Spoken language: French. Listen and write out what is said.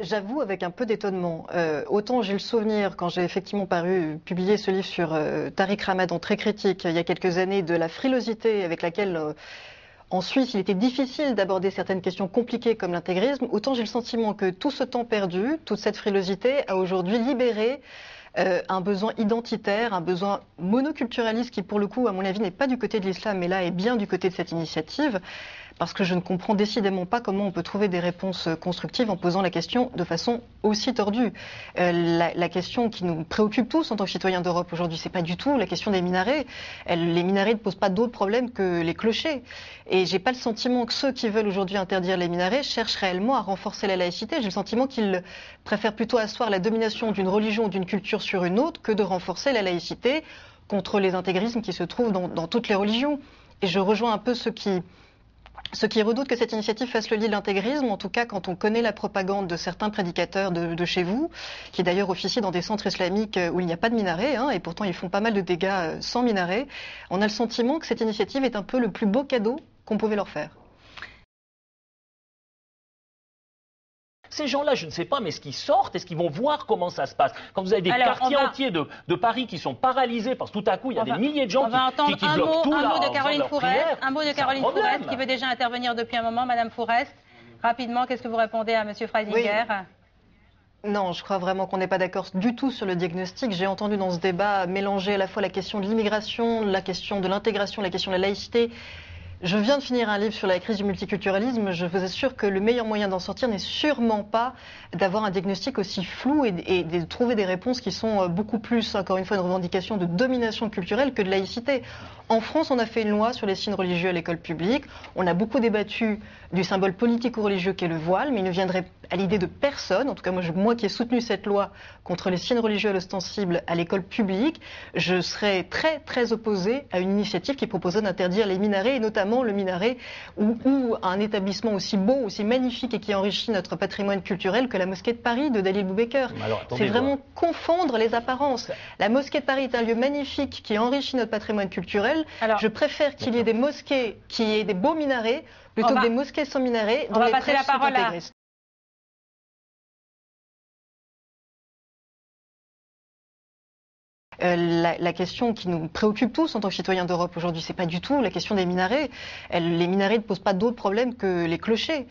J'avoue avec un peu d'étonnement. Autant j'ai le souvenir, quand j'ai effectivement publié ce livre sur Tariq Ramadan, très critique, il y a quelques années, de la frilosité avec laquelle en Suisse il était difficile d'aborder certaines questions compliquées comme l'intégrisme, autant j'ai le sentiment que tout ce temps perdu, toute cette frilosité a aujourd'hui libéré un besoin identitaire, un besoin monoculturaliste qui pour le coup, à mon avis, n'est pas du côté de l'islam, mais là est bien du côté de cette initiative. Parce que je ne comprends décidément pas comment on peut trouver des réponses constructives en posant la question de façon aussi tordue. La question qui nous préoccupe tous en tant que citoyens d'Europe aujourd'hui, c'est pas du tout la question des minarets. Les minarets ne posent pas d'autres problèmes que les clochers. Et j'ai pas le sentiment que ceux qui veulent aujourd'hui interdire les minarets cherchent réellement à renforcer la laïcité. J'ai le sentiment qu'ils préfèrent plutôt asseoir la domination d'une religion ou d'une culture sur une autre que de renforcer la laïcité contre les intégrismes qui se trouvent dans toutes les religions. Et je rejoins un peu ceux qui redoutent que cette initiative fasse le lit de l'intégrisme, en tout cas quand on connaît la propagande de certains prédicateurs de chez vous, qui d'ailleurs officient dans des centres islamiques où il n'y a pas de minaret, et pourtant ils font pas mal de dégâts sans minaret, on a le sentiment que cette initiative est un peu le plus beau cadeau qu'on pouvait leur faire. Ces gens-là, je ne sais pas, mais est-ce qu'ils sortent? Est-ce qu'ils vont voir comment ça se passe? Quand vous avez des quartiers entiers de Paris qui sont paralysés, parce que tout à coup, il y a des milliers de gens qui bloquent tout. Un mot de Caroline Fourest, Fourest, qui veut déjà intervenir depuis un moment. Madame Fourest, rapidement, qu'est-ce que vous répondez à Monsieur Freisinger? Non, je crois vraiment qu'on n'est pas d'accord du tout sur le diagnostic. J'ai entendu dans ce débat mélanger à la fois la question de l'immigration, la question de l'intégration, la question de la laïcité. Je viens de finir un livre sur la crise du multiculturalisme. Je vous assure que le meilleur moyen d'en sortir n'est sûrement pas d'avoir un diagnostic aussi flou et de trouver des réponses qui sont beaucoup plus, encore une fois, une revendication de domination culturelle que de laïcité. En France, on a fait une loi sur les signes religieux à l'école publique. On a beaucoup débattu du symbole politico-religieux qu'est le voile, mais il ne viendrait à l'idée de personne, en tout cas moi qui ai soutenu cette loi contre les signes religieux à l'ostensible à l'école publique, je serais très très opposée à une initiative qui proposait d'interdire les minarets, et notamment le minaret ou un établissement aussi beau, aussi magnifique et qui enrichit notre patrimoine culturel que la mosquée de Paris de Dalil Boubaker. C'est vraiment confondre les apparences. La mosquée de Paris est un lieu magnifique qui enrichit notre patrimoine culturel. Alors, je préfère qu'il y ait des mosquées qui aient des beaux minarets plutôt que des mosquées sans minarets dont les prêches sont intégristes. La question qui nous préoccupe tous en tant que citoyens d'Europe aujourd'hui, c'est pas du tout la question des minarets. Les minarets ne posent pas d'autres problèmes que les clochers.